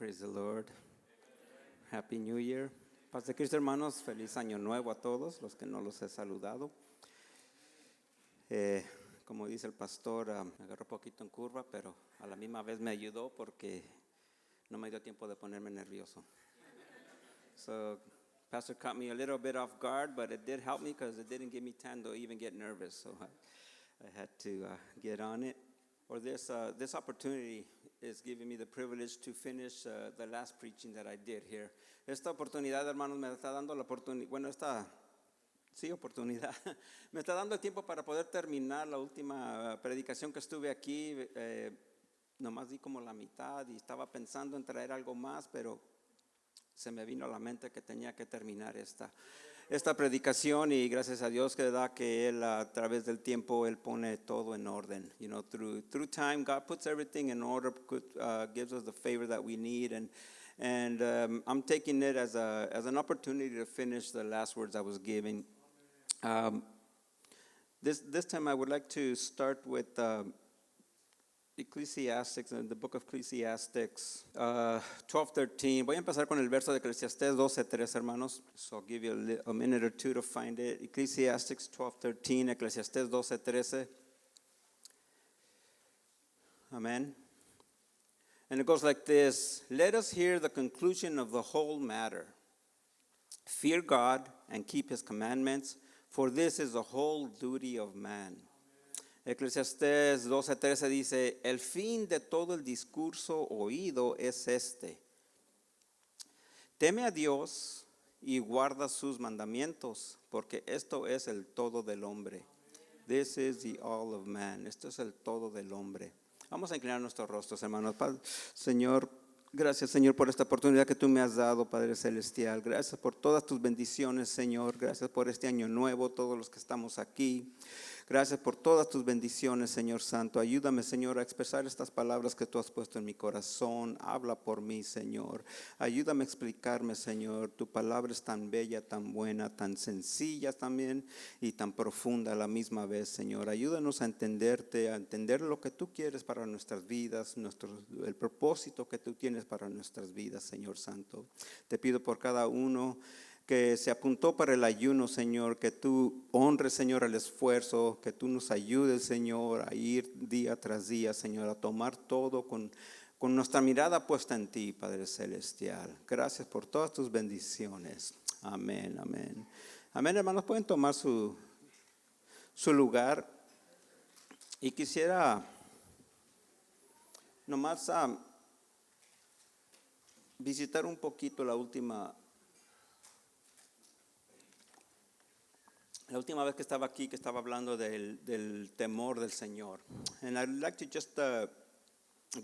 Praise the Lord. Happy New Year. Paz de Cristo, hermanos. Feliz año nuevo a todos los que no los he saludado. Como dice el pastor, me agarró poquito en curva, pero a la misma vez me ayudó porque no me dio tiempo de ponerme nervioso. So, pastor caught me a little bit off guard, but it did help me because it didn't give me time to even get nervous. So I had to get on it. Or this opportunity is giving me the privilege to finish the last preaching that I did here. Esta oportunidad, hermanos, me está dando la oportunidad, oportunidad. Me está dando el tiempo para poder terminar la última predicación que estuve aquí. Nomás di como la mitad y estaba pensando en traer algo más, pero se me vino a la mente que tenía que terminar esta predicación, y gracias a Dios que da que Él a través del tiempo Él pone todo en orden. You know, through time, God puts everything in order, gives us the favor that we need, and I'm taking it as an opportunity to finish the last words I was giving. This time I would like to start with Ecclesiastes, in the book of Ecclesiastes 12:13. Voy a empezar con el verso de Eclesiastés 12:3, hermanos. So I'll give you a minute or two to find it. Ecclesiastes 12:13, Eclesiastés 12:13. Amen. And it goes like this: Let us hear the conclusion of the whole matter. Fear God and keep His commandments, for this is the whole duty of man. Eclesiastés 12:13 dice: El fin de todo el discurso oído es este: teme a Dios y guarda sus mandamientos, porque esto es el todo del hombre. This is the all of man. Esto es el todo del hombre. Vamos a inclinar nuestros rostros, hermanos. Señor, gracias, Señor, por esta oportunidad que tú me has dado, Padre Celestial. Gracias por todas tus bendiciones, Señor. Gracias por este año nuevo, todos los que estamos aquí. Gracias por todas tus bendiciones, Señor Santo. Ayúdame, Señor, a expresar estas palabras que tú has puesto en mi corazón. Habla por mí, Señor. Ayúdame a explicarme, Señor. Tu palabra es tan bella, tan buena, tan sencilla también y tan profunda a la misma vez, Señor. Ayúdanos a entenderte, a entender lo que tú quieres para nuestras vidas, el propósito que tú tienes para nuestras vidas, Señor Santo. Te pido por cada uno que se apuntó para el ayuno, Señor, que tú honres, Señor, el esfuerzo, que tú nos ayudes, Señor, a ir día tras día, Señor, a tomar todo con nuestra mirada puesta en ti, Padre Celestial. Gracias por todas tus bendiciones. Amén, amén. Amén, hermanos, pueden tomar su lugar. Y quisiera nomás visitar un poquito la última vez que estaba aquí, que estaba hablando del temor del Señor. And I'd like to just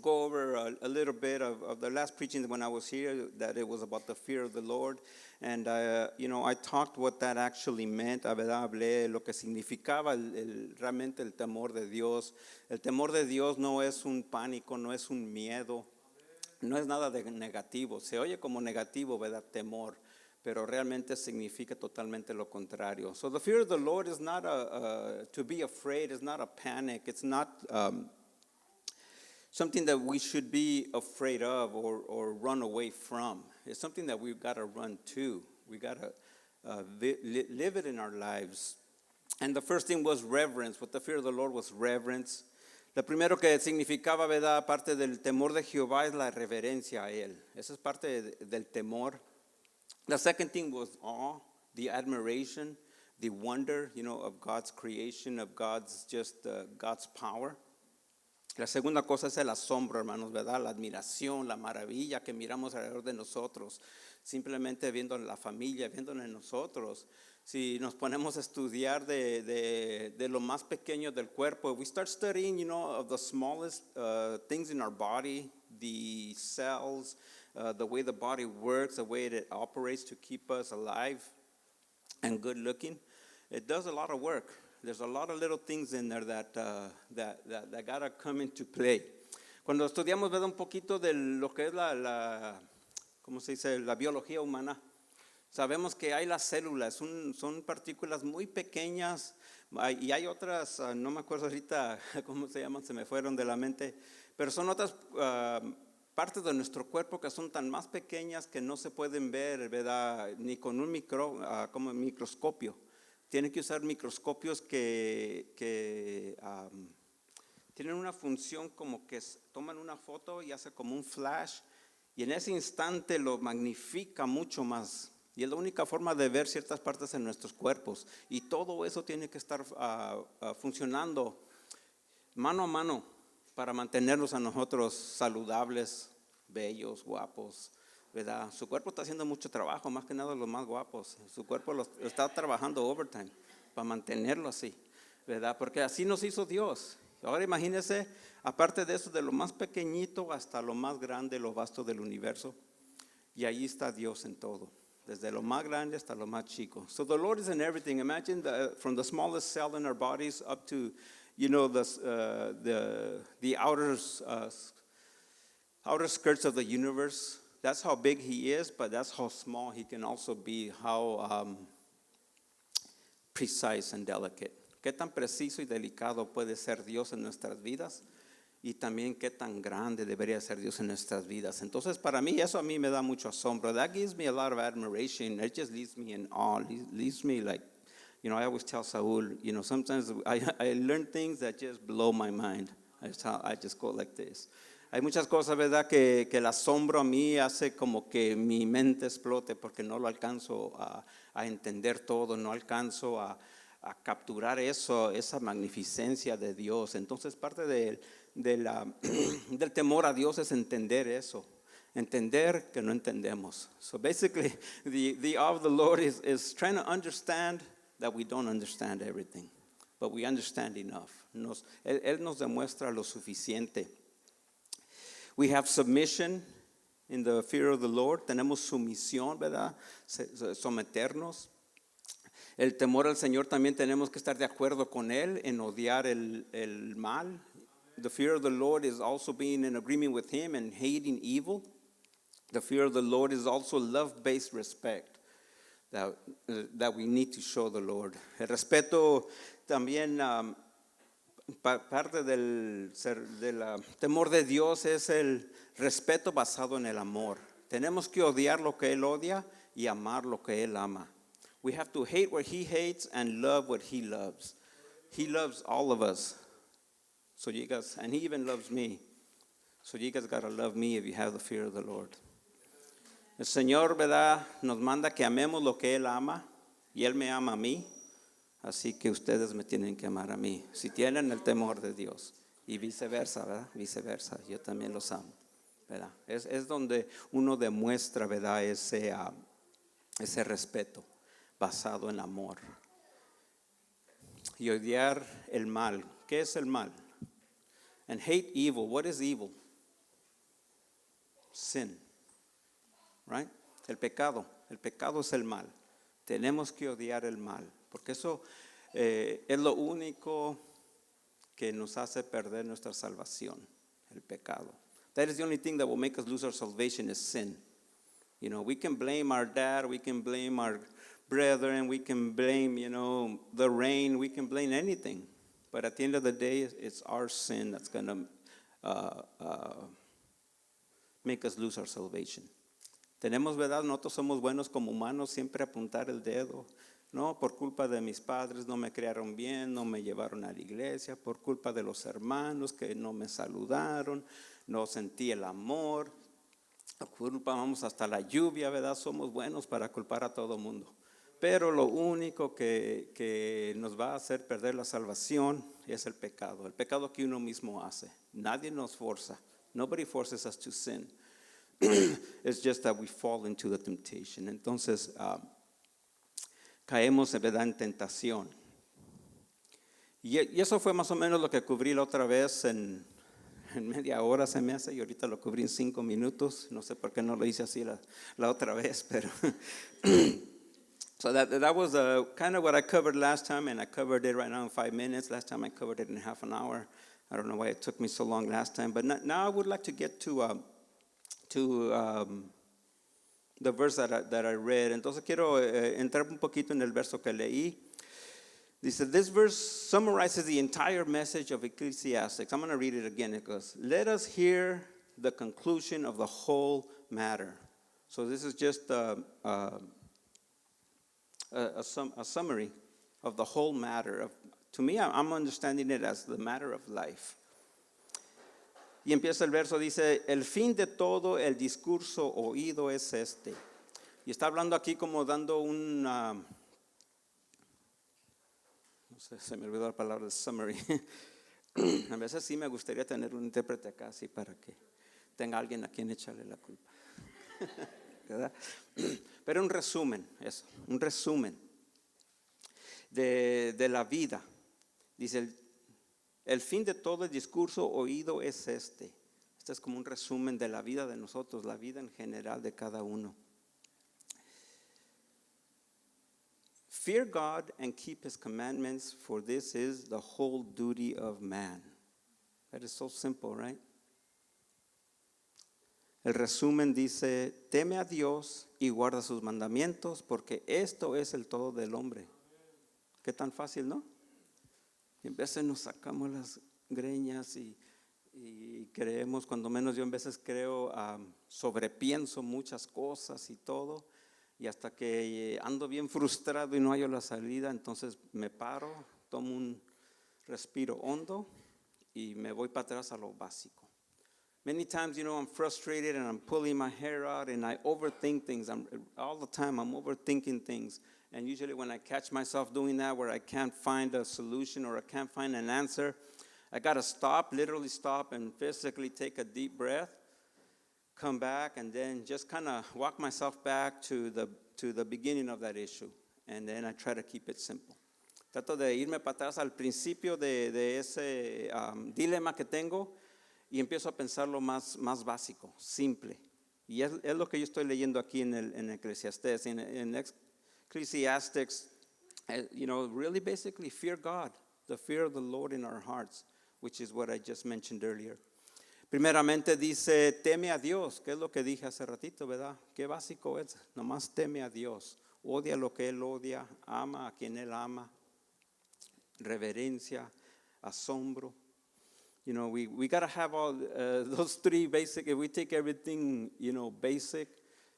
go over a little bit of the last preaching when I was here, that it was about the fear of the Lord. And, I talked what that actually meant. Hablé lo que significaba realmente el temor de Dios. El temor de Dios no es un pánico, no es un miedo, no es nada de negativo. Se oye como negativo, ¿verdad? Temor. Pero realmente significa totalmente lo contrario. So the fear of the Lord is not to be afraid, it's not a panic, it's not something that we should be afraid of or run away from. It's something that we've got to run to. We got to live it in our lives. And the first thing was reverence. What the fear of the Lord was reverence. Lo primero que significaba, ¿verdad?, parte del temor de Jehová es la reverencia a Él. Esa es parte del temor. The second thing was awe, the admiration, the wonder, of God's creation, of God's power. La segunda cosa es el asombro, hermanos, ¿verdad? La admiración, la maravilla que miramos alrededor de nosotros, simplemente viendo la familia, viéndonos en nosotros. Si nos ponemos a estudiar de lo más pequeño del cuerpo, we start studying, of the smallest things in our body, the cells, the way the body works, the way it operates to keep us alive and good looking. It does a lot of work. There's a lot of little things in there that gotta come into play. Cuando estudiamos, ¿verdad?, un poquito de lo que es ¿cómo se dice?, la biología humana, sabemos que hay las células, son partículas muy pequeñas, y hay otras, no me acuerdo ahorita cómo se llaman, se me fueron de la mente, pero son otras partes de nuestro cuerpo que son tan más pequeñas que no se pueden ver, ¿verdad? Ni con un como microscopio. Tienen que usar microscopios que tienen una función como que toman una foto y hace como un flash y en ese instante lo magnifica mucho más. Y es la única forma de ver ciertas partes en nuestros cuerpos. Y todo eso tiene que estar funcionando mano a mano para mantenernos a nosotros saludables, bellos, guapos, ¿verdad? Su cuerpo está haciendo mucho trabajo, más que nada los más guapos. Su cuerpo está trabajando overtime para mantenerlo así, ¿verdad? Porque así nos hizo Dios. Ahora imagínense, aparte de eso, de lo más pequeñito hasta lo más grande, lo vasto del universo. Y ahí está Dios en todo, desde lo más grande hasta lo más chico. So the Lord is in everything. Imagine from the smallest cell in our bodies up to, you know, the outer skirts of the universe. That's how big He is, but that's how small He can also be, how precise and delicate. Qué tan preciso y delicado puede ser Dios en nuestras vidas y también qué tan grande debería ser Dios en nuestras vidas. Entonces, para mí, eso a mí me da mucho asombro. That gives me a lot of admiration. It just leaves me in awe. It leaves me like, you know, I always tell Saul, you know, sometimes I learn things that just blow my mind. I just go like this. Hay muchas cosas, ¿verdad?, que el asombro a mí hace como que mi mente explote porque no lo alcanzo a entender todo, no alcanzo a capturar eso, esa magnificencia de Dios. Entonces parte del temor a Dios es entender eso, entender que no entendemos. So basically the awe of the Lord is trying to understand that we don't understand everything, but we understand enough. Él nos demuestra lo suficiente. We have submission in the fear of the Lord. Tenemos sumisión, ¿verdad? Someternos. El temor al Señor también tenemos que estar de acuerdo con Él en odiar el mal. The fear of the Lord is also being in agreement with Him and hating evil. The fear of the Lord is also love-based respect that we need to show the Lord. El respeto también, parte del temor de Dios es el respeto basado en el amor. Tenemos que odiar lo que Él odia y amar lo que Él ama. We have to hate what He hates and love what He loves. He loves all of us. So you guys, and He even loves me. So you guys gotta love me if you have the fear of the Lord. El Señor, ¿verdad?, nos manda que amemos lo que Él ama y Él me ama a mí. Así que ustedes me tienen que amar a mí. Si tienen el temor de Dios. Y viceversa, ¿verdad? Viceversa. Yo también los amo, ¿verdad? Es donde uno demuestra, ¿verdad?, ese respeto basado en amor. Y odiar el mal. ¿Qué es el mal? And hate evil. What is evil? Sin. Right? El pecado. El pecado es el mal. Tenemos que odiar el mal. Porque eso es lo único que nos hace perder nuestra salvación. El pecado. That is the only thing that will make us lose our salvation is sin. You know, we can blame our dad. We can blame our brethren, we can blame, you know, the rain, we can blame anything. But at the end of the day, it's our sin that's going to make us lose our salvation. Tenemos, ¿verdad? Nosotros somos buenos como humanos siempre apuntar el dedo. No, por culpa de mis padres no me criaron bien, no me llevaron a la iglesia, por culpa de los hermanos que no me saludaron, no sentí el amor. Culpamos hasta la lluvia, ¿verdad? Somos buenos para culpar a todo mundo. Pero lo único que nos va a hacer perder la salvación es el pecado que uno mismo hace. Nadie nos forza. Nobody forces us to sin. It's just that we fall into the temptation. Entonces, caemos, ¿verdad?, en tentación. Y eso fue más o menos lo que cubrí la otra vez en media hora se me hace, y ahorita lo cubrí en 5 minutos. No sé por qué no lo hice así la otra vez, pero... So that was kind of what I covered last time, and I covered it right now in 5 minutes. Last time I covered it in half an hour. I don't know why it took me so long last time, but now I would like to get to the verse that I read. Entonces quiero entrar un poquito en el verso que leí. Dice, this verse summarizes the entire message of Ecclesiastes. I'm going to read it again. It goes, let us hear the conclusion of the whole matter. So this is just a summary of the whole matter. To me, I'm understanding it as the matter of life. Y empieza el verso, dice, el fin de todo el discurso oído es este. Y está hablando aquí como dando una, no sé, se me olvidó la palabra, summary. A veces sí me gustaría tener un intérprete acá, así para que tenga alguien a quien echarle la culpa. ¿Verdad? Pero un resumen, eso, un resumen de la vida. Dice, el fin de todo el discurso oído es este. Este es como un resumen de la vida de nosotros, la vida en general de cada uno. Fear God and keep his commandments, for this is the whole duty of man. That is so simple, right? El resumen dice, teme a Dios y guarda sus mandamientos, porque esto es el todo del hombre. Qué tan fácil, ¿no? Y a veces nos sacamos las greñas y creemos, cuando menos yo en veces creo, sobrepienso muchas cosas y todo. Y hasta que ando bien frustrado y no hallo la salida, entonces me paro, tomo un respiro hondo y me voy para atrás a lo básico. Many times, I'm frustrated and I'm pulling my hair out and I overthink things. All the time I'm overthinking things. And usually when I catch myself doing that, where I can't find a solution or I can't find an answer, I got to stop, literally stop and physically take a deep breath. Come back and then just kind of walk myself back to the beginning of that issue. And then I try to keep it simple. Trato de irme para atrás al principio de ese dilema que tengo y empiezo a pensar lo más básico, simple. Y es lo que yo estoy leyendo aquí en Eclesiastés. En Ecclesiastics, really basically fear God, the fear of the Lord in our hearts, which is what I just mentioned earlier. Primeramente dice, teme a Dios, que es lo que dije hace ratito, ¿verdad? Qué básico es, nomás teme a Dios, odia lo que Él odia, ama a quien Él ama, reverencia, asombro. We got to have all those three basic. If we take everything, basic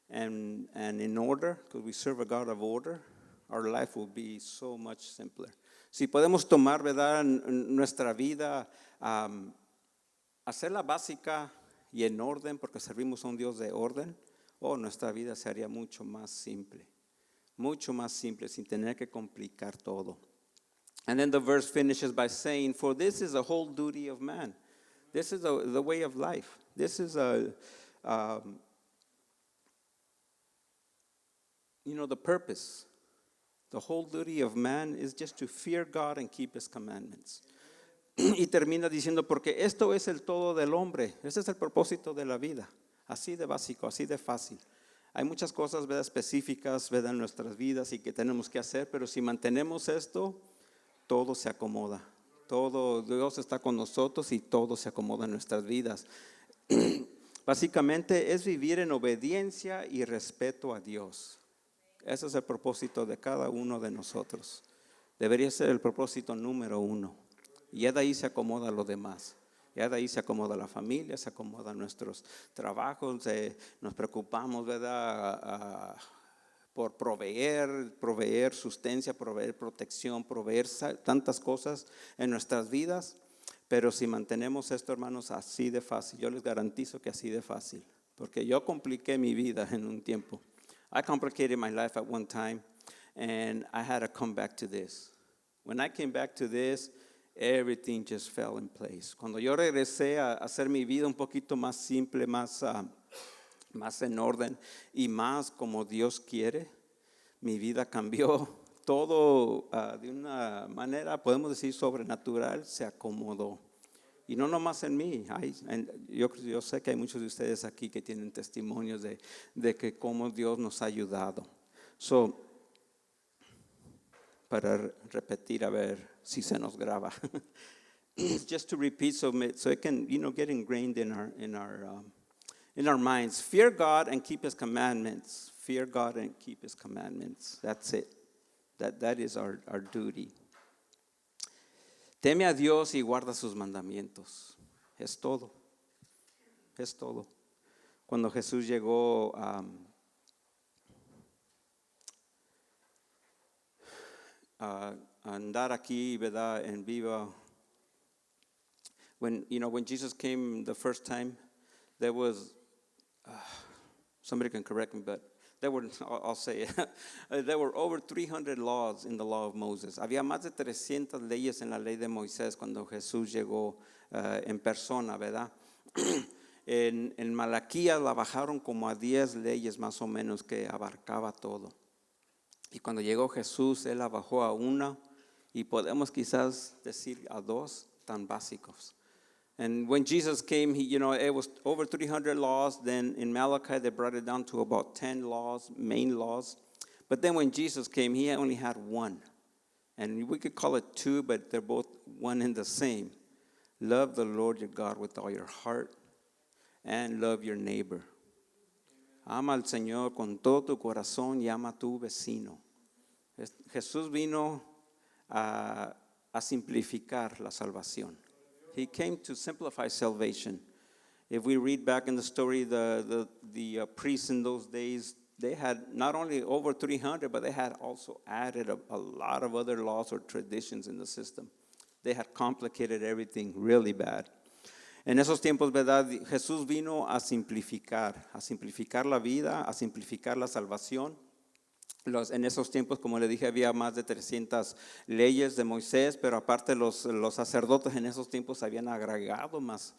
and in order, because we serve a God of order, our life will be so much simpler. Si podemos tomar, ¿verdad?, nuestra vida, hacerla básica y en orden, porque servimos a un Dios de orden, nuestra vida sería mucho más simple, sin tener que complicar todo. And then the verse finishes by saying, for this is the whole duty of man. This is the way of life. This is the purpose. The whole duty of man is just to fear God and keep his commandments. Y termina diciendo, porque esto es el todo del hombre. Ese es el propósito de la vida. Así de básico, así de fácil. Hay muchas cosas, ¿verdad?, específicas, ¿verdad?, en nuestras vidas y que tenemos que hacer, pero si mantenemos esto, todo se acomoda. Todo, Dios está con nosotros y todo se acomoda en nuestras vidas. Básicamente es vivir en obediencia y respeto a Dios. Ese es el propósito de cada uno de nosotros. Debería ser el propósito número 1. Y ya de ahí se acomoda lo demás. Ya de ahí se acomoda la familia, se acomodan nuestros trabajos, nos preocupamos, ¿verdad?, por proveer sustancia, proveer protección, proveer tantas cosas en nuestras vidas. Pero si mantenemos esto, hermanos, así de fácil, yo les garantizo que así de fácil, porque yo compliqué mi vida en un tiempo. I complicated my life at one time, and I had to come back to this. When I came back to this, everything just fell in place. Cuando yo regresé a hacer mi vida un poquito más simple, más en orden y más como Dios quiere, mi vida cambió. Todo de una manera, podemos decir, sobrenatural, se acomodó. Y no nomás en mí. Yo sé que hay muchos de ustedes aquí que tienen testimonios de que cómo Dios nos ha ayudado. Para repetir, a ver si se nos graba. Just to repeat, so it can, get ingrained in our minds. Fear God and keep his commandments. Fear God and keep his commandments. That's it. That is our duty. Teme a Dios y guarda sus mandamientos. Es todo. Es todo. Cuando Jesús llegó a andar aquí, ¿verdad? En vivo. When Jesus came the first time, there was, somebody can correct me, but I'll say it, there were over 300 laws in the law of Moses. Había más de 300 leyes en la ley de Moisés cuando Jesús llegó en persona, ¿verdad? En Malaquías la bajaron como a 10 leyes más o menos que abarcaba todo. Y cuando llegó Jesús, Él la bajó a una y podemos quizás decir a 2 tan básicos. And when Jesus came, it was over 300 laws. Then in Malachi, they brought it down to about 10 laws, main laws. But then when Jesus came, he only had one. And we could call it 2, but they're both one and the same. Love the Lord your God with all your heart and love your neighbor. Ama al Señor con todo tu corazón y ama a tu vecino. Jesús vino a simplificar la salvación. He came to simplify salvation. If we read back in the story, the priests in those days, they had not only over 300, but they had also added a lot of other laws or traditions in the system. They had complicated everything really bad. En esos tiempos, ¿verdad? Jesús vino a simplificar la vida, a simplificar la salvación. En esos tiempos, como le dije, había más de 300 leyes de Moisés, pero aparte los sacerdotes en esos tiempos habían agregado más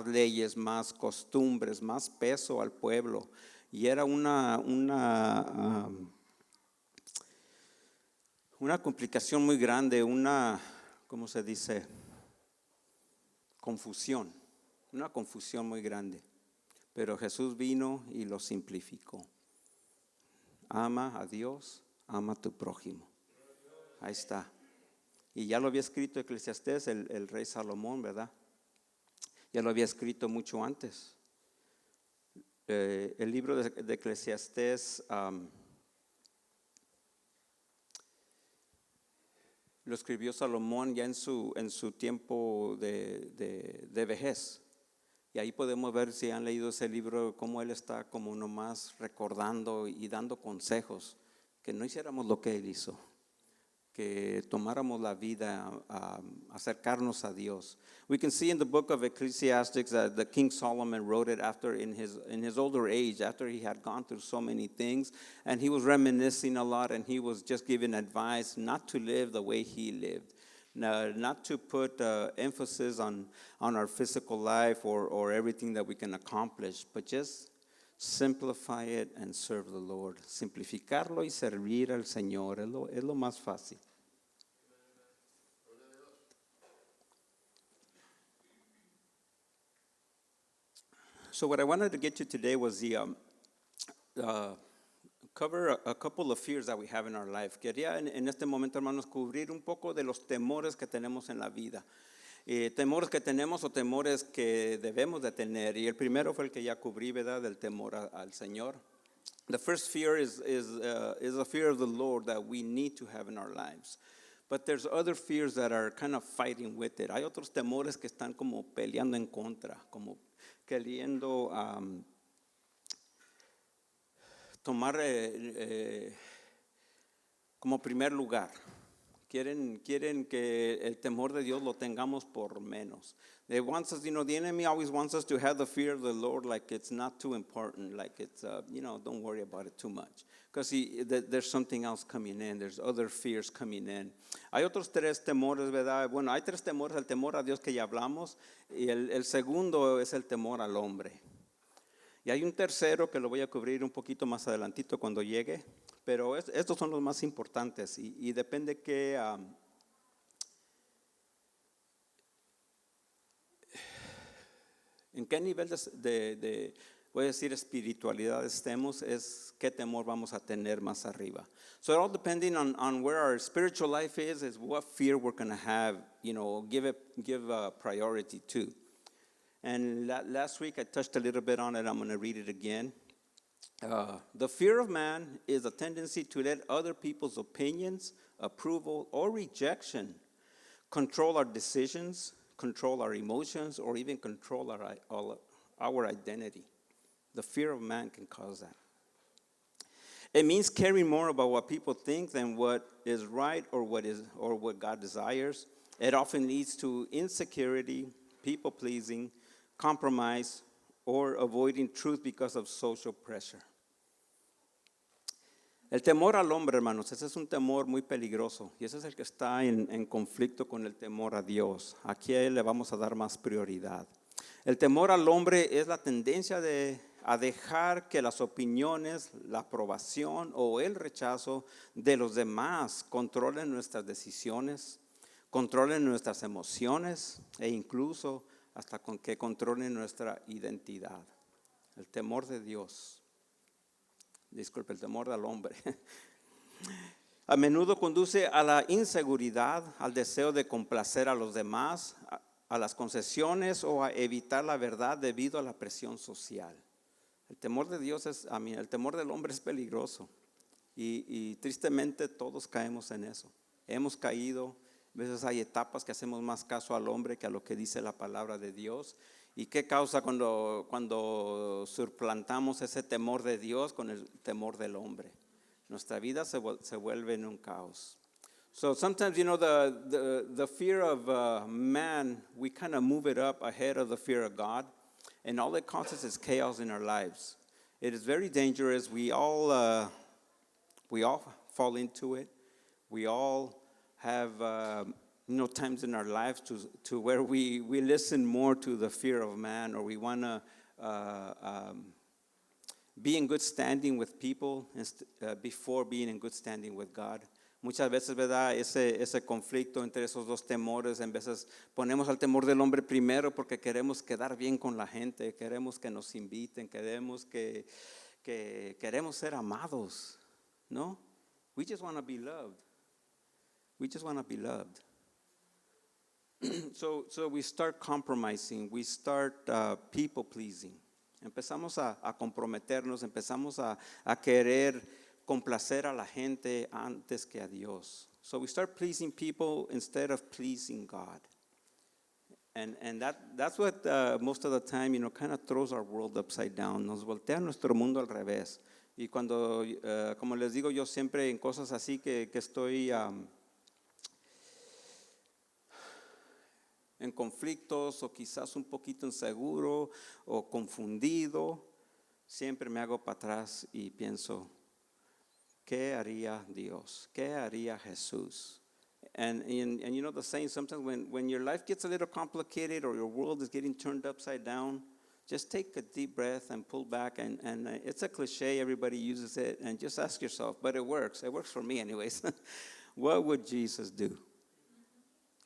leyes, más costumbres, más peso al pueblo. Y era una complicación muy grande, ¿cómo se dice? Una confusión muy grande. Pero Jesús vino y lo simplificó. Ama a Dios, ama a tu prójimo. Ahí está. Y ya lo había escrito Eclesiastés, el rey Salomón, ¿verdad? Ya lo había escrito mucho antes. El libro de Eclesiastés lo escribió Salomón ya en su tiempo de vejez. Y ahí podemos ver, si han leído ese libro, cómo él está como nomás recordando y dando consejos, que no hiciéramos lo que él hizo, que tomáramos la vida, acercarnos a Dios. We can see in the book of Ecclesiastes that the King Solomon wrote it after in his older age, after he had gone through so many things, and he was reminiscing a lot, and he was just giving advice not to live the way he lived. Not to put emphasis on our physical life or everything that we can accomplish, but just simplify it and serve the Lord. Simplificarlo y servir al Señor es lo más fácil. So what I wanted to get to today was cover a couple of fears that we have in our life. Quería en este momento, hermanos, cubrir un poco de los temores que tenemos en la vida. Temores que tenemos o temores que debemos de tener. Y el primero fue el que ya cubrí, ¿verdad? Del temor al Señor. The first fear is a fear of the Lord that we need to have in our lives. But there's other fears that are kind of fighting with it. Hay otros temores que están como peleando en contra, como queriendo tomar como primer lugar. Quieren que el temor de Dios lo tengamos por menos. They want us, the enemy always wants us to have the fear of the Lord like it's not too important, like it's, don't worry about it too much. Because there's something else coming in, there's other fears coming in. Hay otros 3 temores, ¿verdad? Bueno, hay 3 temores, el temor a Dios que ya hablamos, y el segundo es el temor al hombre. Y hay un tercero que lo voy a cubrir un poquito más adelantito cuando llegue, pero estos son los más importantes y depende qué, en qué nivel voy a decir, espiritualidad estemos, es qué temor vamos a tener más arriba. So it all depending on where our spiritual life is what fear we're going to have, give a priority to. And last week I touched a little bit on it. I'm going to read it again. The fear of man is a tendency to let other people's opinions, approval, or rejection control our decisions, control our emotions, or even control our identity. The fear of man can cause that. It means caring more about what people think than what is right or what God desires. It often leads to insecurity, people-pleasing, compromise, or avoiding truth because of social pressure. El temor al hombre, hermanos, ese es un temor muy peligroso y ese es el que está en conflicto con el temor a Dios. Aquí a él le vamos a dar más prioridad. El temor al hombre es la tendencia a dejar que las opiniones, la aprobación o el rechazo de los demás controlen nuestras decisiones, controlen nuestras emociones e incluso hasta con que controlen nuestra identidad. El temor de Dios. Disculpe, el temor del hombre. A menudo conduce a la inseguridad, al deseo de complacer a los demás, a las concesiones o a evitar la verdad debido a la presión social. El temor de Dios el temor del hombre es peligroso y tristemente todos caemos en eso. Hemos caído, a veces hay etapas que hacemos más caso al hombre que a lo que dice la palabra de Dios. ¿Y qué causa cuando suplantamos ese temor de Dios con el temor del hombre? Nuestra vida se vuelve en un caos. So sometimes, the fear of man, we kind of move it up ahead of the fear of God, and all it causes is chaos in our lives. It is very dangerous. We all fall into it. We all have times in our lives to where we listen more to the fear of man, or we want to be in good standing with people before being in good standing with God. Muchas veces, ¿verdad? Ese conflicto entre esos dos temores, en veces ponemos al temor del hombre primero porque queremos quedar bien con la gente, queremos que nos inviten, queremos ser amados, ¿no? We just want to be loved. We just want to be loved. So we start compromising, we start people pleasing. Empezamos a comprometernos, empezamos a querer complacer a la gente antes que a Dios. So we start pleasing people instead of pleasing God. And that's what most of the time, kind of throws our world upside down. Nos voltea nuestro mundo al revés. Y cuando, como les digo, yo siempre en cosas así que estoy en conflictos o quizás un poquito inseguro o confundido, siempre me hago para atrás y pienso, ¿qué haría Dios? ¿Qué haría Jesús? And you know the saying, sometimes when your life gets a little complicated or your world is getting turned upside down, just take a deep breath and pull back. And it's a cliche, everybody uses it, and just ask yourself, but it works. It works for me anyways. What would Jesus do?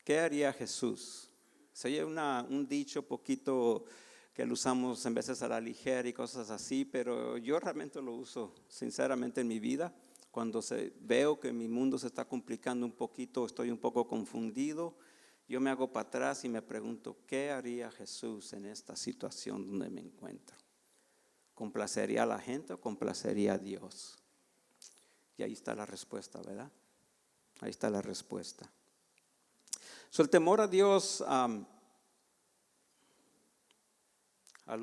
¿Qué haría Jesús? Se oye un dicho poquito que lo usamos en veces a la ligera y cosas así, pero yo realmente lo uso sinceramente en mi vida. Cuando veo que mi mundo se está complicando un poquito, estoy un poco confundido, yo me hago para atrás y me pregunto, ¿qué haría Jesús en esta situación donde me encuentro? ¿Complacería a la gente o complacería a Dios? Y ahí está la respuesta, ¿verdad? Ahí está la respuesta. So, el temor a Dios, al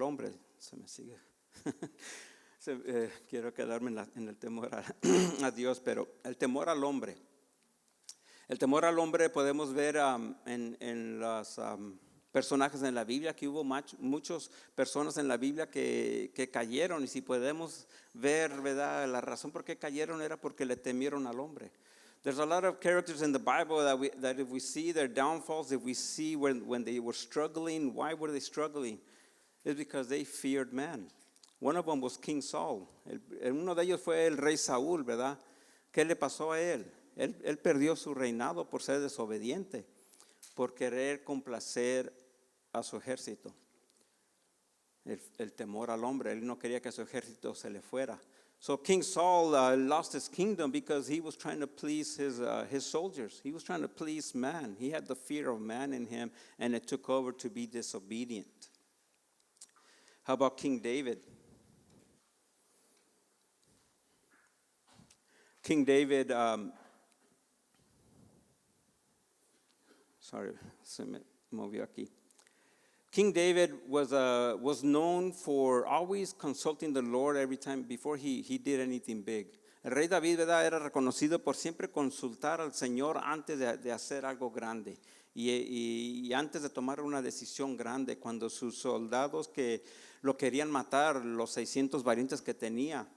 hombre, se me sigue. Quiero quedarme en el temor a Dios, pero el temor al hombre. El temor al hombre podemos ver en los personajes en la Biblia, que hubo muchas personas en la Biblia que cayeron, y si podemos ver, ¿verdad? La razón por qué cayeron era porque le temieron al hombre. There's a lot of characters in the Bible that if we see their downfalls, if we see when they were struggling, why were they struggling? It's because they feared man. One of them was King Saul. Uno de ellos fue el rey Saúl, ¿verdad? ¿Qué le pasó a él? Él perdió su reinado por ser desobediente, por querer complacer a su ejército. El temor al hombre, él no quería que su ejército se le fuera. So King Saul lost his kingdom because he was trying to please his soldiers. He was trying to please man. He had the fear of man in him, and it took over to be disobedient. How about King David? King David, sorry, se me movió aquí. King David was known for always consulting the Lord every time before he did anything big. El rey David, ¿verdad?, era reconocido por siempre consultar al Señor antes de hacer algo grande y antes de tomar una decisión grande. Cuando sus soldados que lo querían matar, los 600 valientes que tenía,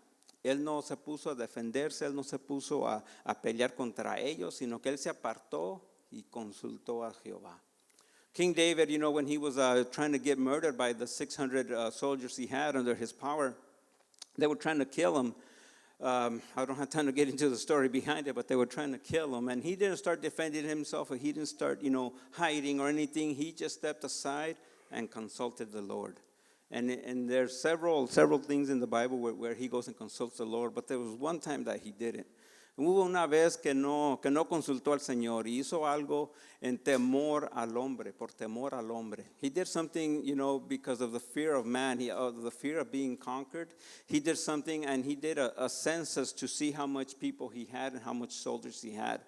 él no se puso a defenderse, él no se puso a pelear contra ellos, sino que él se apartó y consultó a Jehová. King David, when he was trying to get murdered by the 600 soldiers he had under his power, they were trying to kill him. I don't have time to get into the story behind it, but they were trying to kill him. And he didn't start defending himself, or he didn't start, hiding or anything. He just stepped aside and consulted the Lord. And there's several things in the Bible where he goes and consults the Lord, but there was one time that he didn't. Hubo una vez que no consultó al Señor y hizo algo en temor al hombre, por temor al hombre. He did something, because of the fear of man, the fear of being conquered. He did something, and he did a census to see how much people he had and how much soldiers he had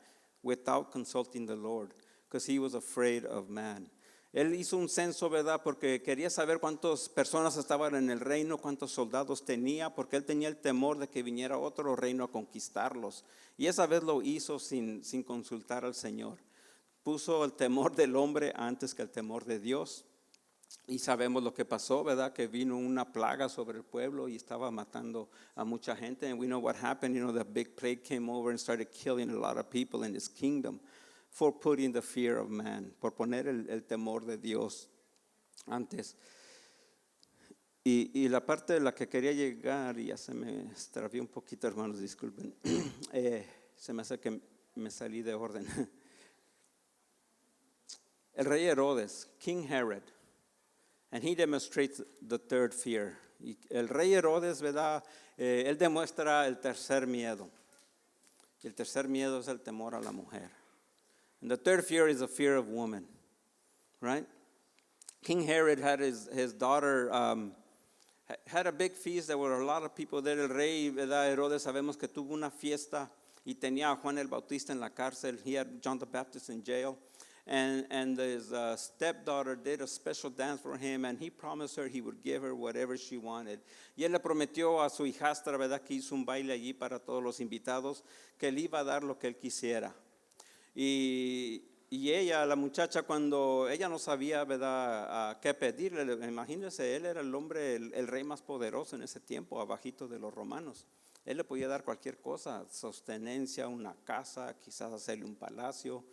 without consulting the Lord, because he was afraid of man. Él hizo un censo, ¿verdad?, porque quería saber cuántas personas estaban en el reino, cuántos soldados tenía, porque él tenía el temor de que viniera otro reino a conquistarlos. Y esa vez lo hizo sin consultar al Señor. Puso el temor del hombre antes que el temor de Dios. Y sabemos lo que pasó, ¿verdad?, que vino una plaga sobre el pueblo y estaba matando a mucha gente. And we know what happened. The big plague came over and started killing a lot of people in his kingdom. For putting the fear of man, por poner el temor de Dios antes. Y la parte de la que quería llegar, y ya se me extravió un poquito, hermanos, disculpen. Se me hace que me salí de orden. El rey Herodes, King Herod, and he demonstrates the third fear. Y el rey Herodes, ¿verdad?, él demuestra el tercer miedo. Y el tercer miedo es el temor a la mujer. And the third fear is the fear of woman, right? King Herod had his daughter, had a big feast. There were a lot of people there. El rey, ¿verdad?, Herodes, sabemos que tuvo una fiesta y tenía a Juan el Bautista en la cárcel. He had John the Baptist in jail. And his stepdaughter did a special dance for him, and he promised her he would give her whatever she wanted. Y él le prometió a su hijastra, ¿verdad?, que hizo un baile allí para todos los invitados, que le iba a dar lo que él quisiera. Y ella, la muchacha, cuando ella no sabía, ¿verdad?, qué pedirle, imagínense, él era el hombre, el rey más poderoso en ese tiempo, abajito de los romanos. Él le podía dar cualquier cosa, sostenencia, una casa, quizás hacerle un palacio.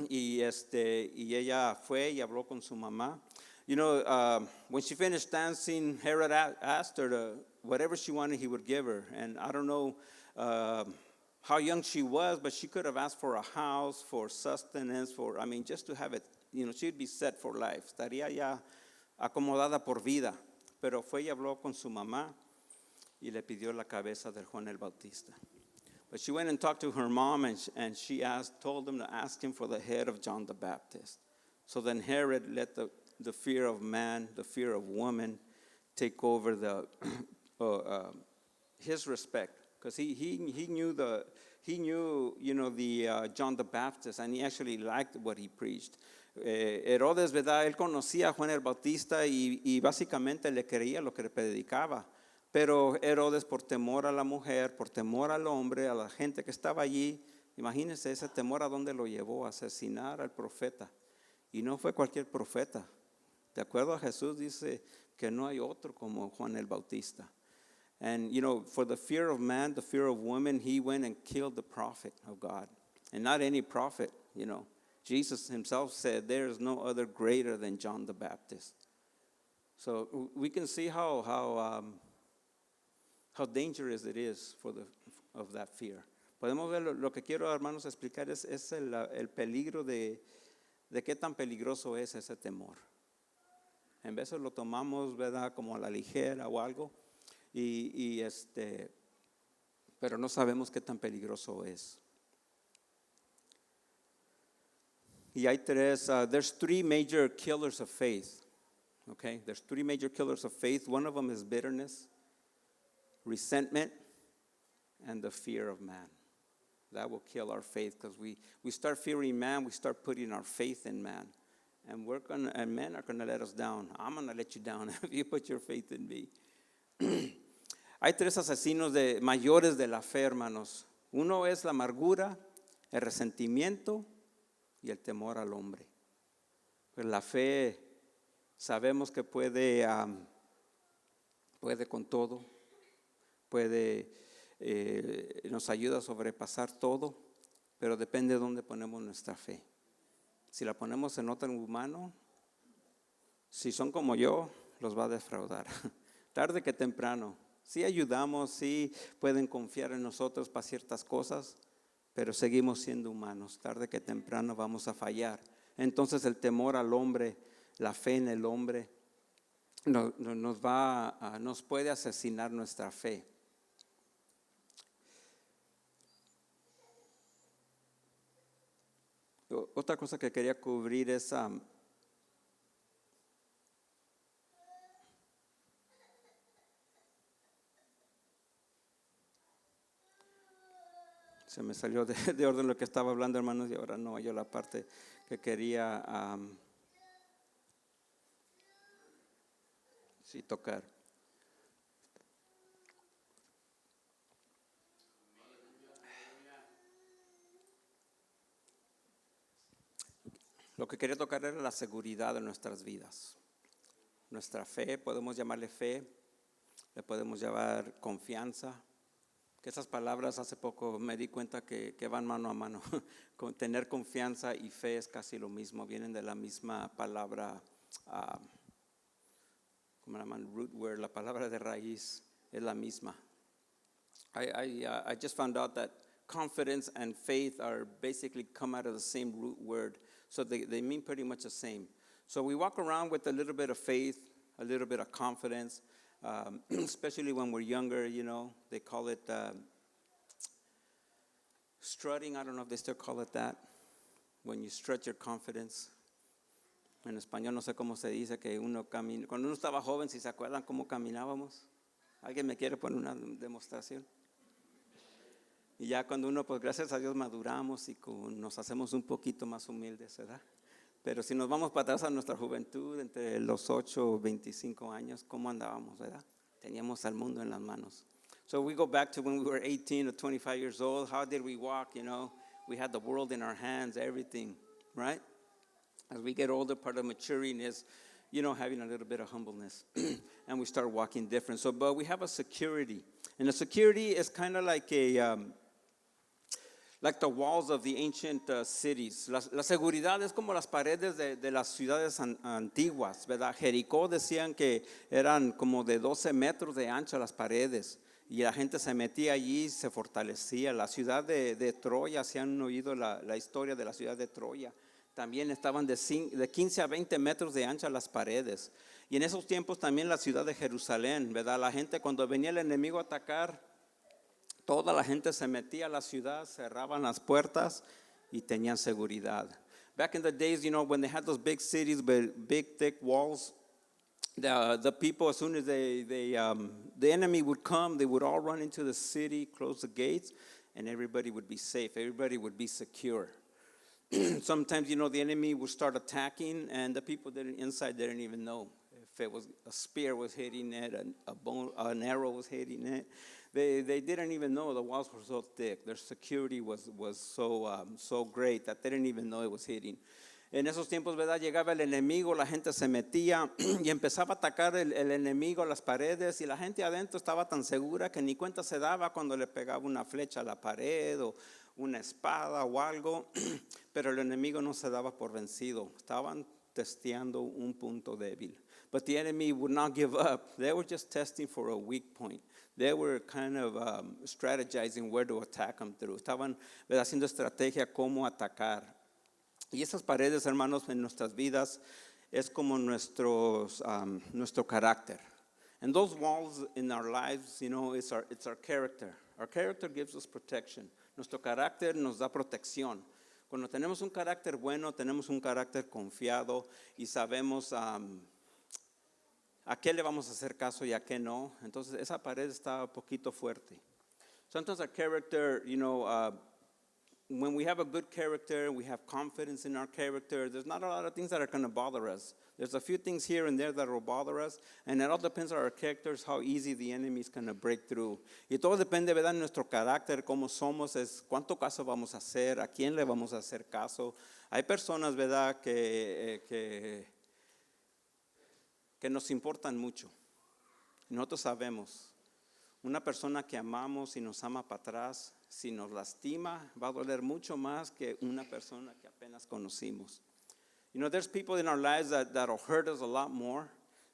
Y ella fue y habló con su mamá. When she finished dancing, Herod asked her whatever she wanted, he would give her. And I don't know how young she was, but she could have asked for a house, for sustenance, just to have it, she'd be set for life. Estaría ya acomodada por vida. Pero fue y habló con su mamá y le pidió la cabeza de Juan el Bautista. But she went and talked to her mom, and she told them to ask him for the head of John the Baptist. So then Herod let the fear of man, the fear of woman, take over his respect. Because he knew John the Baptist, and he actually liked what he preached. Herodes, ¿verdad?, él conocía a Juan el Bautista y básicamente le creía lo que le predicaba. Pero Herodes, por temor a la mujer, por temor al hombre, a la gente que estaba allí, imagínense ese temor a dónde lo llevó, a asesinar al profeta. Y no fue cualquier profeta. De acuerdo a Jesús, dice que no hay otro como Juan el Bautista. And, for the fear of man, the fear of woman, he went and killed the prophet of God. And not any prophet, Jesus himself said, there is no other greater than John the Baptist. So we can see how dangerous it is of that fear. Podemos ver lo que quiero, hermanos, explicar es el peligro de qué tan peligroso es ese temor. En veces lo tomamos, ¿verdad?, como a la ligera o algo. Pero no sabemos qué tan peligroso es. Y hay there's three major killers of faith. Okay, there's three major killers of faith. One of them is bitterness, resentment, and the fear of man. That will kill our faith, because we start fearing man, we start putting our faith in man. and men are gonna let us down. I'm gonna let you down if you put your faith in me. Hay tres asesinos mayores de la fe, hermanos. Uno es la amargura, el resentimiento y el temor al hombre. Pues la fe sabemos que puede con todo, nos ayuda a sobrepasar todo, pero depende de dónde ponemos nuestra fe. Si la ponemos en otro humano, si son como yo, los va a defraudar. Tarde que temprano. Sí ayudamos, sí pueden confiar en nosotros para ciertas cosas, pero seguimos siendo humanos. Tarde que temprano vamos a fallar. Entonces el temor al hombre, la fe en el hombre, nos puede asesinar nuestra fe. Otra cosa que quería cubrir es se me salió de orden lo que estaba hablando, hermanos, y ahora no yo la parte que quería tocar. Lo que quería tocar era la seguridad de nuestras vidas. Nuestra fe, podemos llamarle fe, le podemos llamar confianza. Que esas palabras hace poco me di cuenta que van mano a mano. Tener confianza y fe es casi lo mismo, vienen de la misma palabra, como la llaman, root word, la palabra de raíz es la misma. I just found out that confidence and faith are basically come out of the same root word, so they mean pretty much the same. So we walk around with a little bit of faith, a little bit of confidence. Especially when we're younger, they call it strutting. I don't know if they still call it that. When you strut your confidence. En español no sé cómo se dice que uno camina. Cuando uno estaba joven, si se acuerdan cómo caminábamos. ¿Alguien me quiere poner una demostración? Y ya cuando uno, pues gracias a Dios maduramos y nos hacemos un poquito más humildes, ¿verdad? Pero si nos vamos para atrás a nuestra juventud, entre los 8 o 25 años, ¿cómo andábamos, verdad? Teníamos al mundo en las manos. So we go back to when we were 18 or 25 years old. How did we walk, We had the world in our hands, everything, right? As we get older, part of maturing is, having a little bit of humbleness. And we start walking different. But we have a security. And the security is kind of like like the walls of the ancient cities. La seguridad es como las paredes de las ciudades antiguas, ¿verdad? Jericó decían que eran como de 12 metros de ancha las paredes y la gente se metía allí y se fortalecía. La ciudad de Troya, si han oído la historia de la ciudad de Troya, también estaban de 15 a 20 metros de ancha las paredes. Y en esos tiempos también la ciudad de Jerusalén, ¿verdad? La gente cuando venía el enemigo a atacar, toda la gente se metía a la ciudad, cerraban las puertas y tenían seguridad. Back in the days, when they had those big cities with big, thick walls, the people, as soon as the enemy would come, they would all run into the city, close the gates, and everybody would be safe. Everybody would be secure. Sometimes, the enemy would start attacking, and the people inside didn't even know if it was a spear was hitting it, an arrow was hitting it. They didn't even know the walls were so thick. Their security was so great that they didn't even know it was hitting. En esos tiempos, ¿verdad? Llegaba el enemigo, la gente se metía y empezaba a atacar el enemigo a las paredes y la gente adentro estaba tan segura que ni cuenta se daba cuando le pegaba una flecha a la pared o una espada o algo, pero el enemigo no se daba por vencido. Estaban testeando un punto débil. But the enemy would not give up. They were just testing for a weak point. They were kind of strategizing where to attack them through. Estaban haciendo estrategia cómo atacar. Y esas paredes, hermanos, en nuestras vidas es como nuestro carácter. And those walls in our lives, it's our character. Our character gives us protection. Nuestro carácter nos da protección. Cuando tenemos un carácter bueno, tenemos un carácter confiado y sabemos a qué le vamos a hacer caso y a qué no. Entonces, esa pared está un poquito fuerte. Sometimes our character, when we have a good character, we have confidence in our character, there's not a lot of things that are going to bother us. There's a few things here and there that will bother us, and it all depends on our characters, how easy the enemy is going to break through. Y todo depende, ¿verdad?, de nuestro carácter, cómo somos, es cuánto caso vamos a hacer, a quién le vamos a hacer caso. Hay personas, ¿verdad?, que nos importan mucho. Nosotros sabemos, una persona que amamos y nos ama para atrás, si nos lastima, va a doler mucho más que una persona que apenas conocimos. You know, there's people in our lives that'll hurt us a lot more.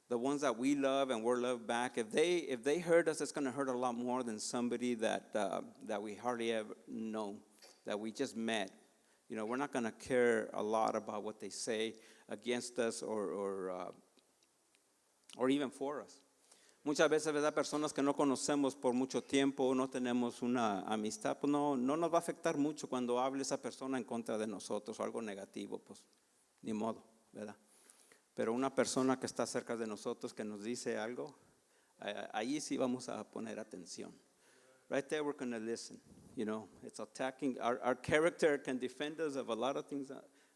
The ones that we love and we're loved back, if they hurt us, it's going to hurt a lot more than somebody that we hardly ever know, that we just met. You know, we're not going to care a lot about what they say against us or even for us. Muchas veces, ¿verdad?, personas que no conocemos por mucho tiempo, no tenemos una amistad, pues no nos va a afectar mucho cuando hable esa persona en contra de nosotros o algo negativo, pues ni modo, ¿verdad? Pero una persona que está cerca de nosotros que nos dice algo, ahí sí vamos a poner atención. Right there we're going to listen, you know. It's attacking, our character can defend us of a lot of things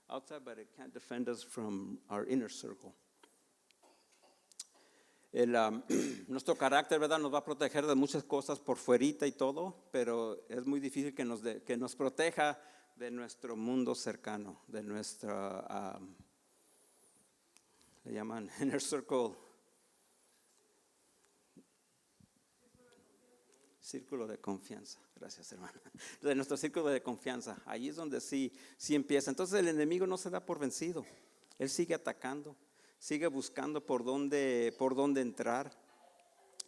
outside, but it can't defend us from our inner circle. Nuestro carácter, ¿verdad?, nos va a proteger de muchas cosas por fuerita y todo, pero es muy difícil que nos proteja de nuestro mundo cercano, de nuestra, le llaman inner circle, círculo de confianza. Gracias, hermana. De nuestro círculo de confianza, ahí es donde sí empieza. Entonces el enemigo no se da por vencido, él sigue atacando. Sigue buscando por dónde entrar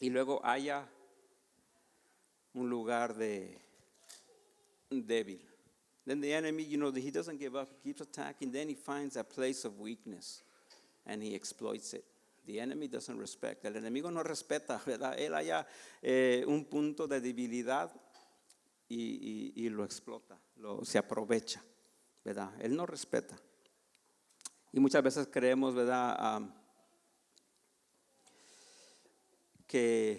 y luego haya un lugar débil. Then the enemy, you know, he doesn't give up, he keeps attacking, then he finds a place of weakness and he exploits it. The enemy doesn't respect. El enemigo no respeta, ¿verdad? Él haya un punto de debilidad y lo explota, se aprovecha, ¿verdad? Él no respeta. Y muchas veces creemos, ¿verdad?, que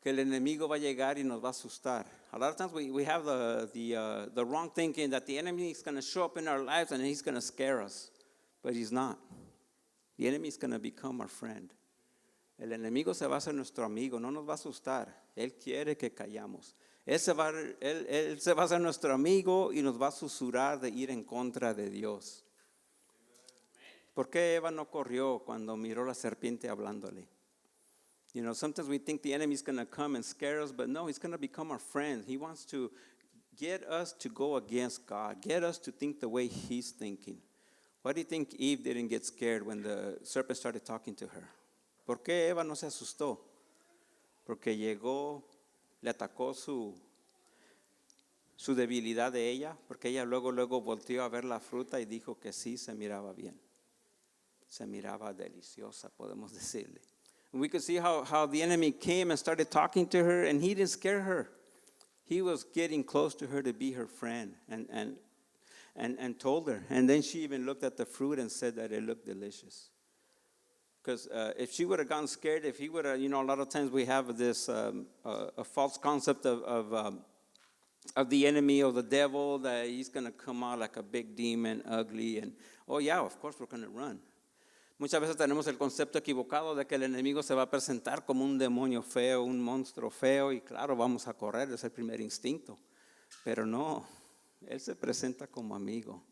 el enemigo va a llegar y nos va a asustar. A lot of times we have the wrong thinking that the enemy is going to show up in our lives and he's going to scare us. But he's not. The enemy is going to become our friend. El enemigo se va a hacer nuestro amigo, no nos va a asustar. Él quiere que callamos. Él se va a hacer nuestro amigo y nos va a susurrar de ir en contra de Dios. ¿Por qué Eva no corrió cuando miró la serpiente hablándole? You know, sometimes we think the enemy is going to come and scare us, but no, he's going to become our friend. He wants to get us to go against God, get us to think the way he's thinking. Why do you think Eve didn't get scared when the serpent started talking to her? ¿Por qué Eva no se asustó? Porque llegó, le atacó su debilidad de ella, porque ella luego volteó a ver la fruta y dijo que sí se miraba bien. Se miraba deliciosa, podemos decirle. And we could see how the enemy came and started talking to her, and he didn't scare her. He was getting close to her to be her friend and told her. And then she even looked at the fruit and said that it looked delicious. Because if she would have gotten scared, if he would have, you know, a lot of times we have this a false concept of the enemy or the devil, that he's going to come out like a big demon, ugly, and oh yeah, of course we're going to run. Muchas veces tenemos el concepto equivocado de que el enemigo se va a presentar como un demonio feo, un monstruo feo, y claro, vamos a correr, es el primer instinto. Pero no, él se presenta como amigo,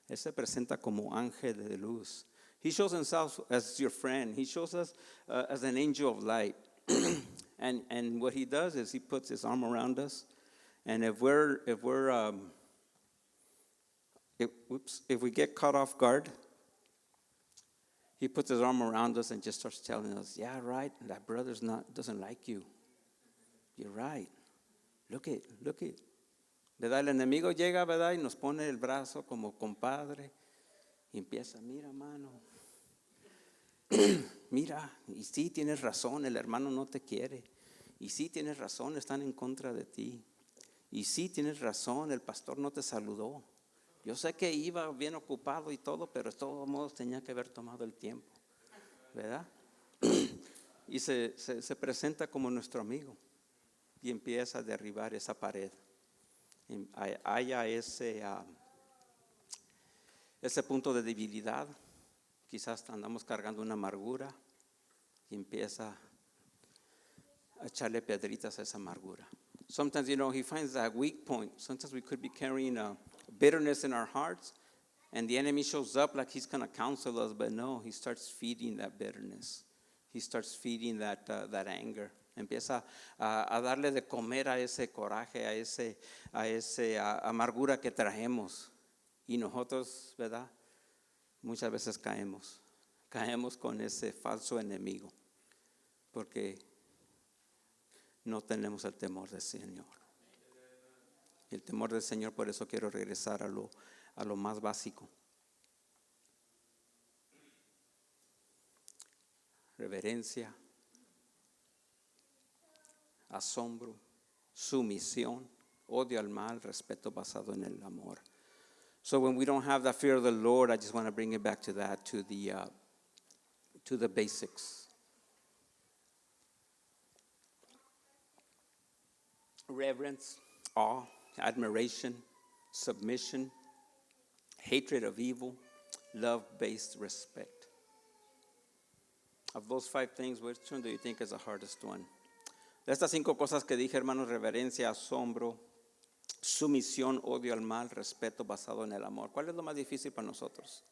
él se presenta como ángel de luz. He shows himself as your friend. He shows us as an angel of light. and what he does is he puts his arm around us, and if we get caught off guard, he puts his arm around us and just starts telling us, yeah, right, that brother's doesn't like you. You're right. Look it. ¿Verdad? El enemigo llega, ¿verdad? Y nos pone el brazo como compadre y empieza, mira, mano. Mira, y sí tienes razón, el hermano no te quiere. Y sí tienes razón, están en contra de ti. Y sí tienes razón, el pastor no te saludó. Yo sé que iba bien ocupado y todo, pero de todos modos tenía que haber tomado el tiempo, ¿verdad? Y se presenta como nuestro amigo y empieza a derribar esa pared. haya ese punto de debilidad. Quizás andamos cargando una amargura y empieza a echarle piedritas a esa amargura. Sometimes, he finds that weak point. Sometimes we could be carrying a bitterness in our hearts, and the enemy shows up like he's going to counsel us, but no, he starts feeding that bitterness. He starts feeding that anger. Empieza a darle de comer a ese coraje, a ese amargura que traemos. Y nosotros, ¿verdad? Muchas veces caemos con ese falso enemigo, porque no tenemos el temor del Señor. El temor del Señor, por eso quiero regresar a lo más básico. Reverencia, asombro, sumisión, odio al mal, respeto basado en el amor. So when we don't have that fear of the Lord, I just want to bring it back to that, to the basics. Reverence, awe, admiration, submission, hatred of evil, love-based respect. Of those 5 things, which one do you think is the hardest one? De estas 5 cosas que dije, hermanos, reverencia, asombro, sumisión, odio al mal, respeto basado en el amor. ¿Cuál es lo más difícil para nosotros?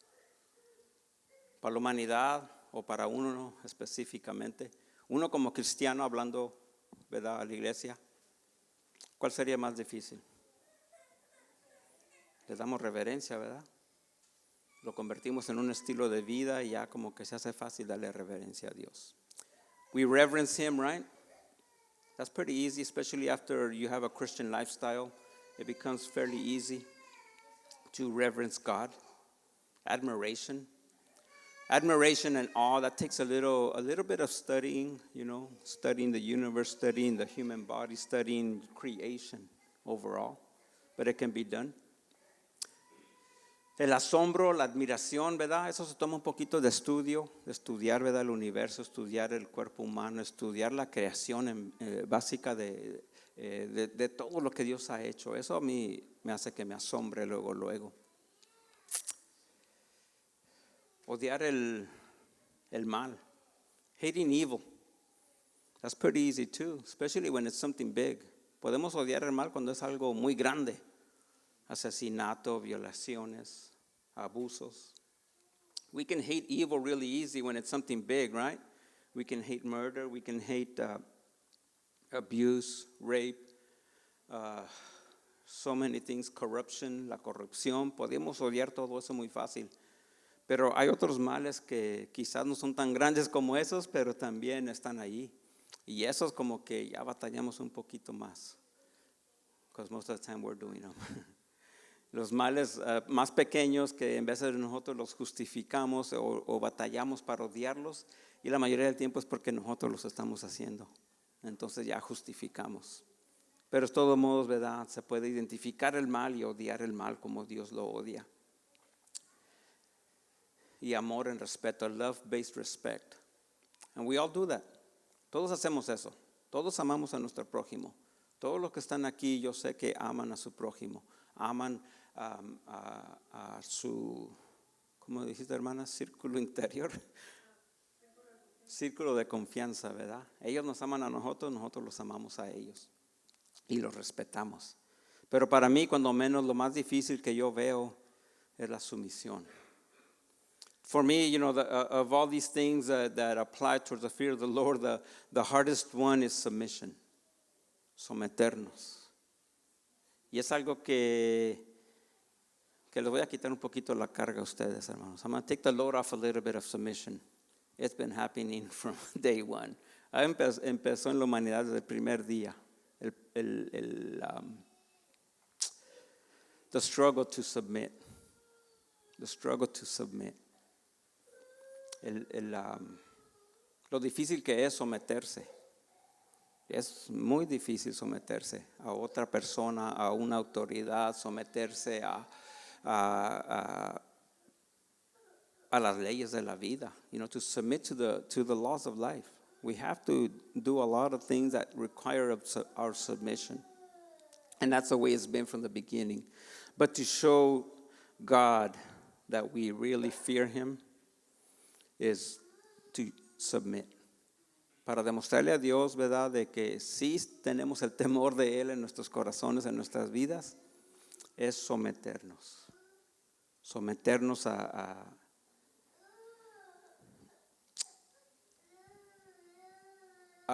¿Para la humanidad o para uno específicamente? Uno como cristiano hablando, ¿verdad?, a la iglesia. ¿Cuál sería más difícil? Le damos reverencia, ¿verdad? Lo convertimos en un estilo de vida y ya como que se hace fácil darle reverencia a Dios. We reverence Him, right? That's pretty easy, especially after you have a Christian lifestyle. It becomes fairly easy to reverence God. Admiration and awe, that takes a little bit of studying, studying the universe, studying the human body, studying creation overall, but it can be done. El asombro, la admiración, ¿verdad? Eso se toma un poquito de estudiar, ¿verdad?, el universo, estudiar el cuerpo humano, estudiar la creación básica de todo lo que Dios ha hecho. Eso a mí me hace que me asombre luego. Odiar el mal. Hating evil. That's pretty easy too, especially when it's something big. Podemos odiar el mal cuando es algo muy grande. Asesinato, violaciones, abusos. We can hate evil really easy when it's something big, right? We can hate murder, we can hate abuse, rape, so many things, corruption, la corrupción. Podemos odiar todo eso muy fácil. Pero hay otros males que quizás no son tan grandes como esos, pero también están ahí. Y esos como que ya batallamos un poquito más. Because most of the time we're doing them. Los males más pequeños que en vez de nosotros los justificamos o batallamos para odiarlos, y la mayoría del tiempo es porque nosotros los estamos haciendo. Entonces ya justificamos. Pero de todos modos, ¿verdad?, se puede identificar el mal y odiar el mal como Dios lo odia. Y amor en respeto, love-based respect. And we all do that. Todos hacemos eso. Todos amamos a nuestro prójimo. Todos los que están aquí, yo sé que aman a su prójimo. Aman a su, ¿cómo dijiste, hermana? Círculo interior. Círculo de confianza, ¿verdad? Ellos nos aman a nosotros los amamos a ellos. Y los respetamos. Pero para mí, cuando menos, lo más difícil que yo veo es la sumisión. For me, of all these things that apply towards the fear of the Lord, the hardest one is submission. Someternos. Y es algo que les voy a quitar un poquito la carga a ustedes, hermanos. I'm going to take the load off a little bit of submission. It's been happening from day one. Empezó en la humanidad desde el primer día. The struggle to submit. The struggle to submit. Lo difícil que es someterse. Es muy difícil someterse a otra persona, a una autoridad, someterse a las leyes de la vida. To submit to the laws of life. We have to do a lot of things that require our submission. And that's the way it's been from the beginning. But to show God that we really fear him is to submit. Para demostrarle a Dios, ¿verdad?, de que sí tenemos el temor de él en nuestros corazones, en nuestras vidas, es someternos. Someternos a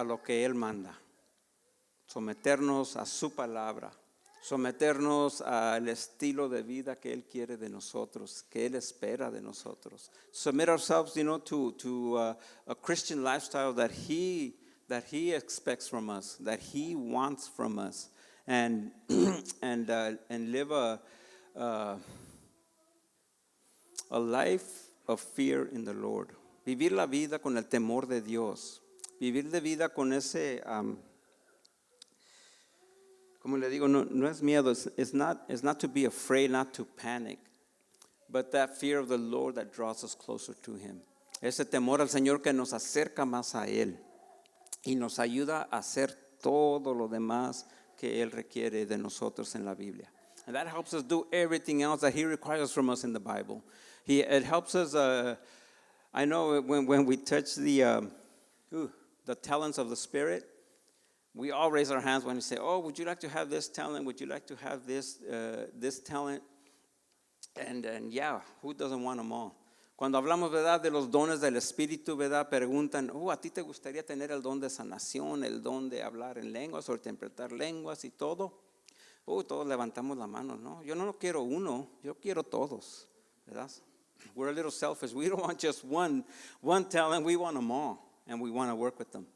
lo que él manda. Someternos a su palabra. Someternos al estilo de vida que él quiere de nosotros, que él espera de nosotros. Submit ourselves, to a Christian lifestyle that he expects from us, that he wants from us, and live a life of fear in the Lord. Vivir la vida con el temor de Dios. Vivir de vida con ese como le digo, no es miedo. It's not to be afraid, not to panic, but that fear of the Lord that draws us closer to him. Ese temor al Señor que nos acerca más a él y nos ayuda a hacer todo lo demás que él requiere de nosotros en la Biblia. And that helps us do everything else that he requires from us in the Bible. It helps us, I know when we touch the talents of the Spirit, we all raise our hands when we say, oh, would you like to have this talent? Would you like to have this talent? And yeah, who doesn't want them all? Cuando hablamos, ¿verdad?, de los dones del Espíritu, ¿verdad?, preguntan, ¿a ti te gustaría tener el don de sanación, el don de hablar en lenguas o interpretar lenguas y todo? Todos levantamos la mano, ¿no? Yo no quiero uno, yo quiero todos, ¿verdad? We're a little selfish. We don't want just one talent, we want them all, and we want to work with them.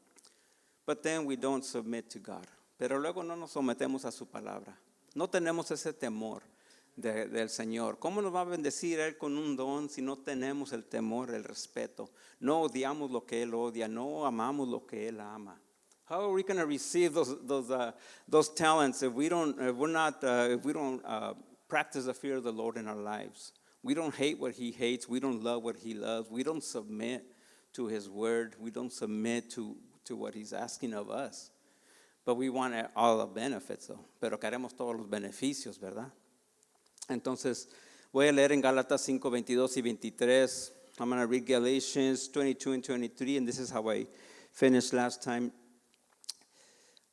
But then we don't submit to God. Pero luego no nos sometemos a su palabra. No tenemos ese temor del Señor. ¿Cómo nos va a bendecir Él con un don si no tenemos el temor, el respeto? No odiamos lo que Él odia, no amamos lo que Él ama. How are we going to receive those talents if we don't practice the fear of the Lord in our lives? We don't hate what He hates. We don't love what He loves. We don't submit to His word. We don't submit to what He's asking of us. But we want all the benefits, though. Pero queremos todos los beneficios, ¿verdad? Entonces, voy a leer en Gálatas 5, 22 y 23. I'm going to read Galatians 22 and 23, and this is how I finished last time.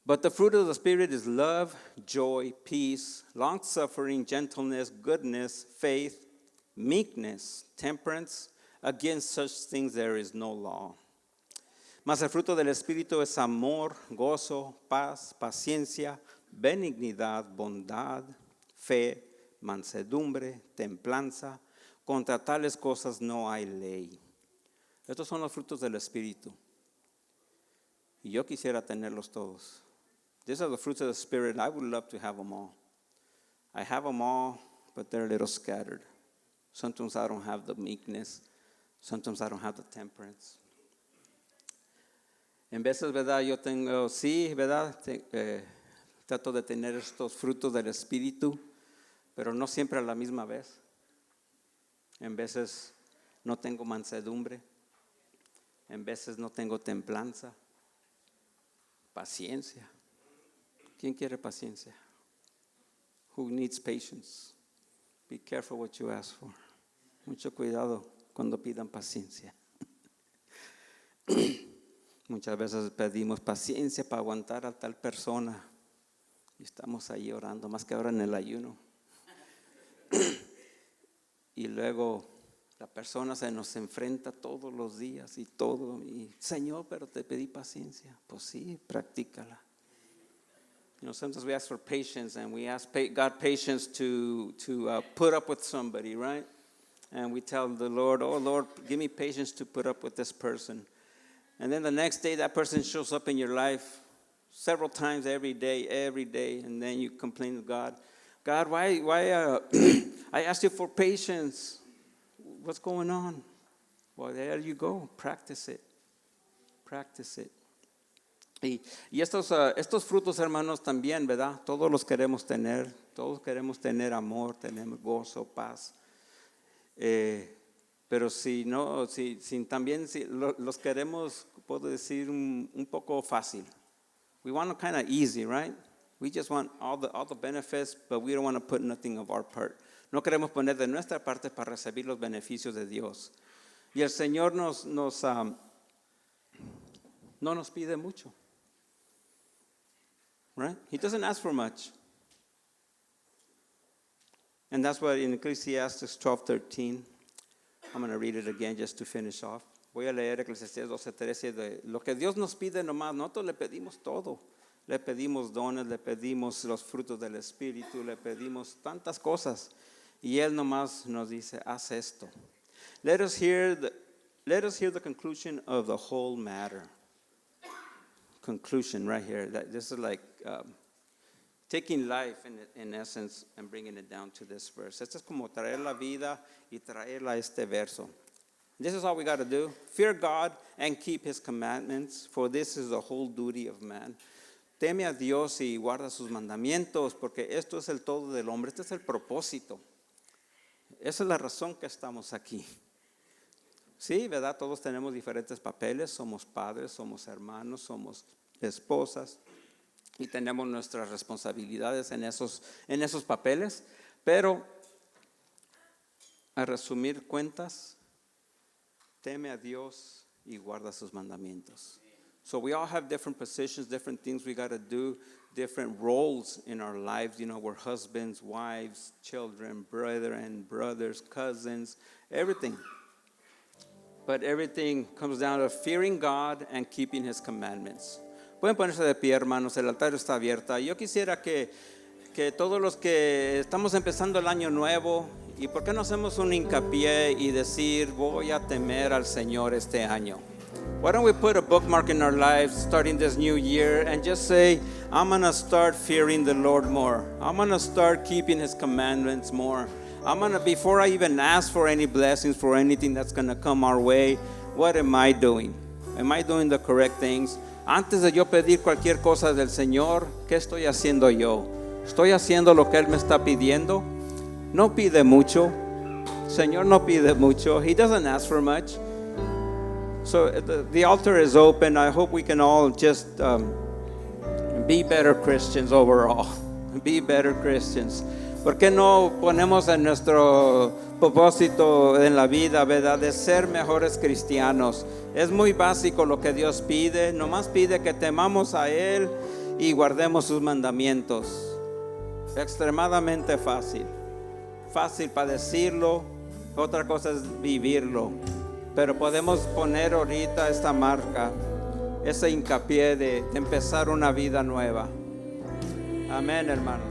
But the fruit of the Spirit is love, joy, peace, long-suffering, gentleness, goodness, faith, meekness, temperance. Against such things there is no law. Mas el fruto del Espíritu es amor, gozo, paz, paciencia, benignidad, bondad, fe, mansedumbre, templanza. Contra tales cosas no hay ley. Estos son los frutos del Espíritu. Y yo quisiera tenerlos todos. These are the fruits of the Spirit. I would love to have them all. I have them all, but they're a little scattered. Sometimes I don't have the meekness. Sometimes I don't have the temperance. En veces, ¿verdad? Yo tengo, sí, ¿verdad? Trato de tener estos frutos del Espíritu, pero no siempre a la misma vez. En veces no tengo mansedumbre. En veces no tengo templanza. Paciencia. ¿Quién quiere paciencia? Who needs patience? Be careful what you ask for. Mucho cuidado cuando pidan paciencia. Muchas veces pedimos paciencia para aguantar a tal persona y estamos ahí orando, más que ahora en el ayuno. Y luego la persona se nos enfrenta todos los días y todo. Y Señor, pero te pedí paciencia. Pues sí, practícala. Sometimes we ask for patience and we ask God patience to put up with somebody, right? And we tell the Lord, oh Lord, give me patience to put up with this person. And then the next day that person shows up in your life several times every day, and then you complain to God. God, why I asked you for patience. What's going on? Well, there you go. Practice it. Practice it. Y estos frutos, hermanos, también, ¿verdad? Todos los queremos tener. Todos queremos tener amor, tener gozo, paz. Pero si también los queremos, puedo decir, un poco fácil. We want them kind of easy, right? We just want all the benefits, but we don't want to put nothing of our part. No queremos poner de nuestra parte para recibir los beneficios de Dios. Y el Señor no nos pide mucho. Right? He doesn't ask for much. And that's what in Ecclesiastes 12:13, I'm going to read it again just to finish off. Voy a leer Eclesiastés 12:13 de lo que Dios nos pide nomás. Nosotros le pedimos todo. Le pedimos dones, le pedimos los frutos del Espíritu, le pedimos tantas cosas. Y Él nomás nos dice, haz esto. Let us hear the conclusion of the whole matter. Conclusion right here. This is like taking life in essence and bringing it down to this verse. Esto es como traer la vida y traerla a este verso. This is all we got to do. Fear God and keep His commandments, for this is the whole duty of man. Teme a Dios y guarda sus mandamientos, porque esto es el todo del hombre. Este es el propósito. Esa es la razón que estamos aquí. Sí, ¿verdad? Todos tenemos diferentes papeles. Somos padres, somos hermanos, somos esposas. Y tenemos nuestras responsabilidades en esos papeles. Pero, a resumir cuentas, teme a Dios y guarda sus mandamientos. So we all have different positions, different things we got to do, different roles in our lives. You know, we're husbands, wives, children, brethren, brothers, cousins, everything. But everything comes down to fearing God and keeping His commandments. Pueden ponerse de pie, hermanos, el altar está abierto. Yo quisiera que todos los que estamos empezando el año nuevo, ¿y por qué no hacemos un hincapié y decir, voy a temer al Señor este año? Why don't we put a bookmark in our lives starting this new year and just say, I'm going to start fearing the Lord more. I'm going to start keeping His commandments more. Before I even ask for any blessings, for anything that's going to come our way, what am I doing? Am I doing the correct things? Antes de yo pedir cualquier cosa del Señor, ¿qué estoy haciendo yo? ¿Estoy haciendo lo que Él me está pidiendo? No pide mucho. Señor no pide mucho. He doesn't ask for much. So the altar is open. I hope we can all just be better Christians overall. Be better Christians. ¿Por qué no ponemos en nuestro propósito en la vida, verdad, de ser mejores cristianos? Es muy básico lo que Dios pide. Nomás pide que temamos a Él y guardemos sus mandamientos. Extremadamente fácil. Fácil para decirlo. Otra cosa es vivirlo. Pero podemos poner ahorita esta marca, ese hincapié de empezar una vida nueva. Amén, hermanos.